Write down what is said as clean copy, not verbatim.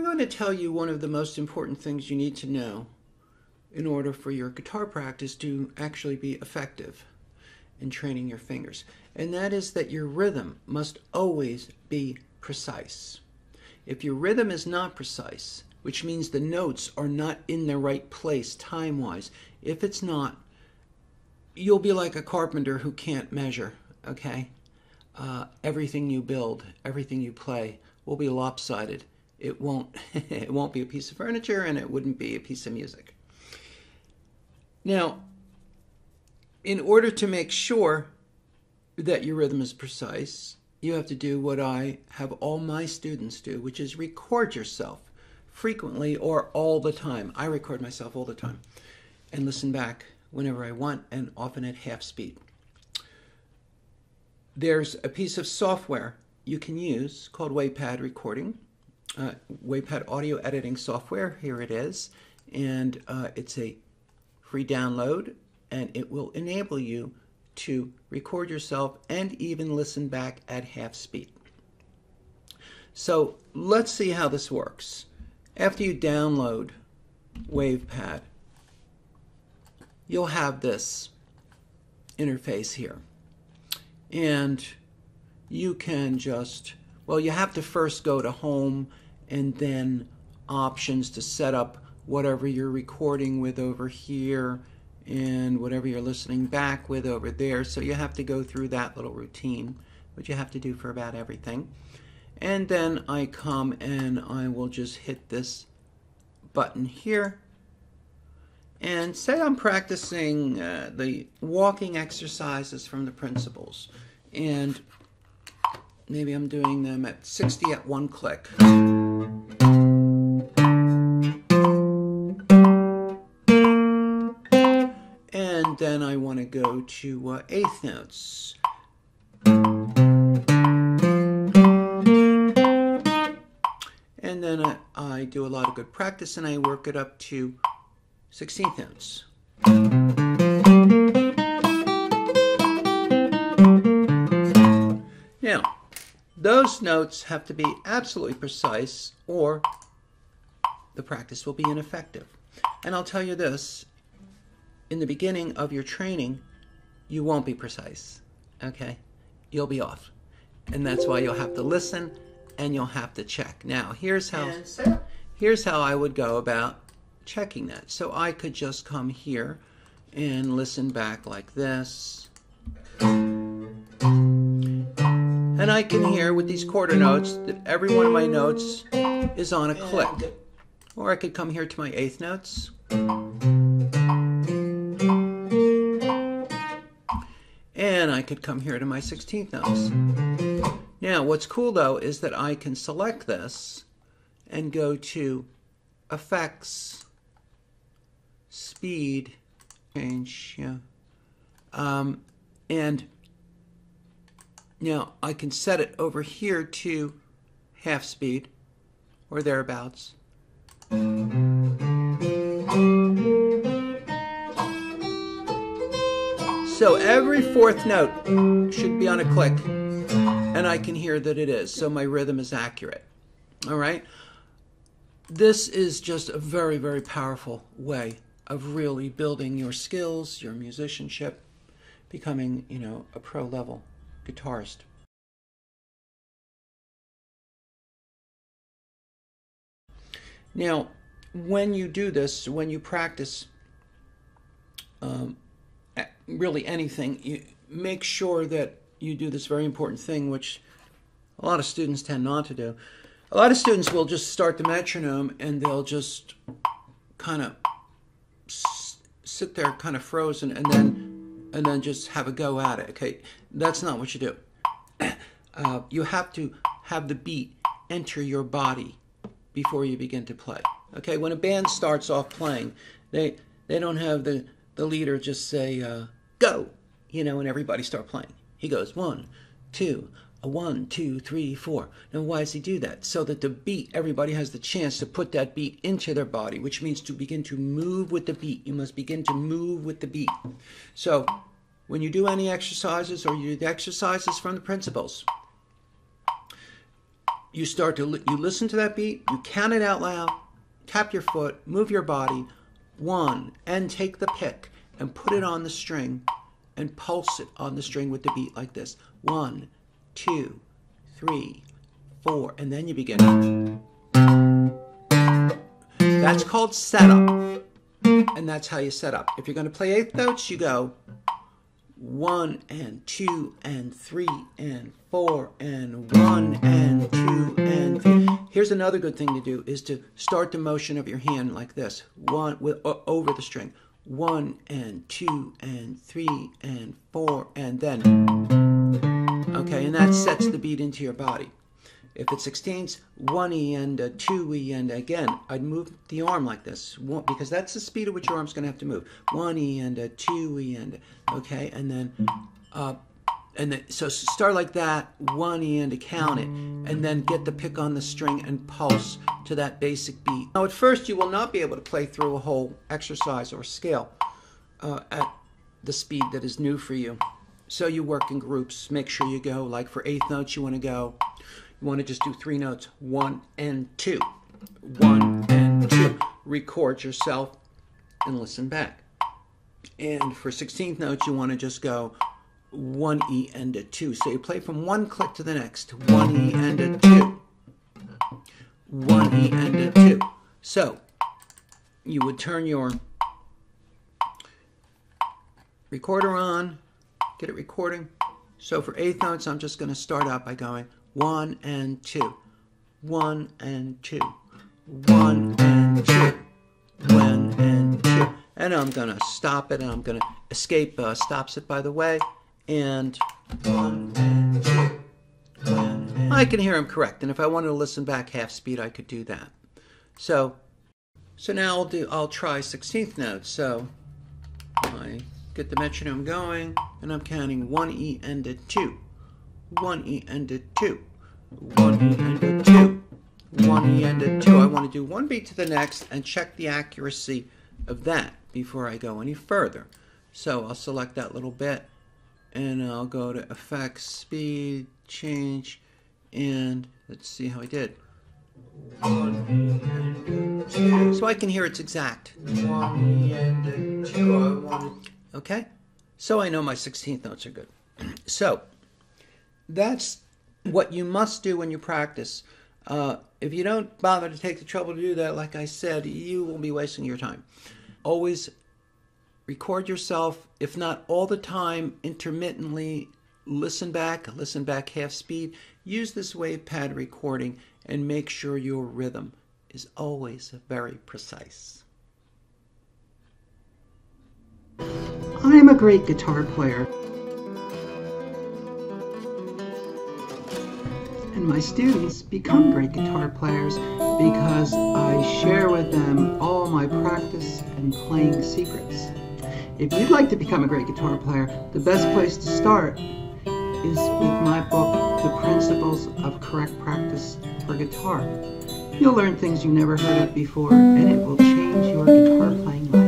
going to tell you one of the most important things you need to know in order for your guitar practice to actually be effective in training your fingers. And that is that your rhythm must always be precise. If your rhythm is not precise, which means the notes are not in the right place time-wise, if it's not, you'll be like a carpenter who can't measure, okay? Everything you build, everything you play will be lopsided. It won't be a piece of furniture, and it wouldn't be a piece of music. Now, in order to make sure that your rhythm is precise, you have to do what I have all my students do, which is record yourself frequently or all the time. I record myself all the time and listen back whenever I want, and often at half speed. There's a piece of software you can use called WavePad recording, WavePad audio editing software. Here it is, and it's a free download, and it will enable you to record yourself and even listen back at half speed. So let's see how this works. After you download WavePad, you'll have this interface here. And you can just, well, you have to first go to Home and then Options to set up whatever you're recording with over here and whatever you're listening back with over there. So you have to go through that little routine, which you have to do for about everything. And then I come and I will just hit this button here. And say I'm practicing the walking exercises from the principles. And maybe I'm doing them at 60 at one click. And then I want to go to eighth notes. And then I do a lot of good practice and I work it up to 16th notes. Now, those notes have to be absolutely precise or the practice will be ineffective. And I'll tell you this, in the beginning of your training, you won't be precise, okay? You'll be off. And that's why you'll have to listen and you'll have to check. Now, here's how I would go about checking that. So I could just come here and listen back like this. And I can hear with these quarter notes that every one of my notes is on a click. Or I could come here to my eighth notes. And I could come here to my 16th notes. Now, what's cool though is that I can select this and go to Effects, Speed, Change, yeah. And now I can set it over here to half speed or thereabouts. So every fourth note should be on a click, and I can hear that it is, so my rhythm is accurate. All right? This is just a very, very powerful way of really building your skills, your musicianship, becoming, you know, a pro-level guitarist. Now, when you do this, when you practice really anything, you make sure that you do this very important thing, which a lot of students tend not to do. A lot of students will just start the metronome and they'll just kind of sit there kind of frozen and then just have a go at it. Okay, that's not what you do. You have to have the beat enter your body before you begin to play. Okay, when a band starts off playing, they don't have the leader just say go, you know, and everybody start playing. He goes 1, 2, 1, 2, 3, 4. Now, why does he do that? So that the beat, everybody has the chance to put that beat into their body, which means to begin to move with the beat. You must begin to move with the beat. So when you do any exercises or you do the exercises from the principles, you listen to that beat, you count it out loud, tap your foot, move your body, 1, and take the pick and put it on the string and pulse it on the string with the beat like this. 1, 2, 3, 4, and then you begin. That's called setup, and that's how you set up. If you're going to play eighth notes, you go 1 and 2 and 3 and 4 and 1 and 2 and 3. Here's another good thing to do is to start the motion of your hand like this, over the string. 1 and 2 and 3 and 4 and then. Okay, and that sets the beat into your body. If it's 16ths, 1E and a 2E and again, I'd move the arm like this because that's the speed at which your arm's going to have to move. 1E and a 2E and okay, and then so start like that, 1E and to count it, and then get the pick on the string and pulse to that basic beat. Now at first you will not be able to play through a whole exercise or scale at the speed that is new for you. So you work in groups. Make sure you go, like for eighth notes you want to just do 3 notes, 1 and 2, 1 and 2. Record yourself and listen back. And for 16th notes, you want to just go 1E and a 2. So you play from one click to the next, 1E and a 2, 1E and a 2. So you would turn your recorder on, get it recording. So for eighth notes, I'm just going to start out by going 1 and 2, 1 and 2, 1 and 2, 1 and 2. And I'm going to stop it, and I'm going to escape stops it by the way, and 1 and 2, 1 and I can hear him correct, and if I wanted to listen back half speed, I could do that. So now I'll try 16th notes. So I get the metronome going, and I'm counting 1E and a 2. 1E and a 2, 1E and a 2, 1E and a 2. I want to do one beat to the next and check the accuracy of that before I go any further. So I'll select that little bit and I'll go to Effects, Speed, Change, and let's see how I did. 1E and a 2. So I can hear it's exact. 1E and a 2. Okay? So I know my 16th notes are good. So that's what you must do when you practice. If you don't bother to take the trouble to do that, like I said, you will be wasting your time. Always record yourself, if not all the time, intermittently. Listen back half speed. Use this wave pad recording and make sure your rhythm is always very precise. I am a great guitar player. And my students become great guitar players because I share with them all my practice and playing secrets. If you'd like to become a great guitar player, the best place to start is with my book, The Principles of Correct Practice for Guitar. You'll learn things you never heard of before, and it will change your guitar playing life.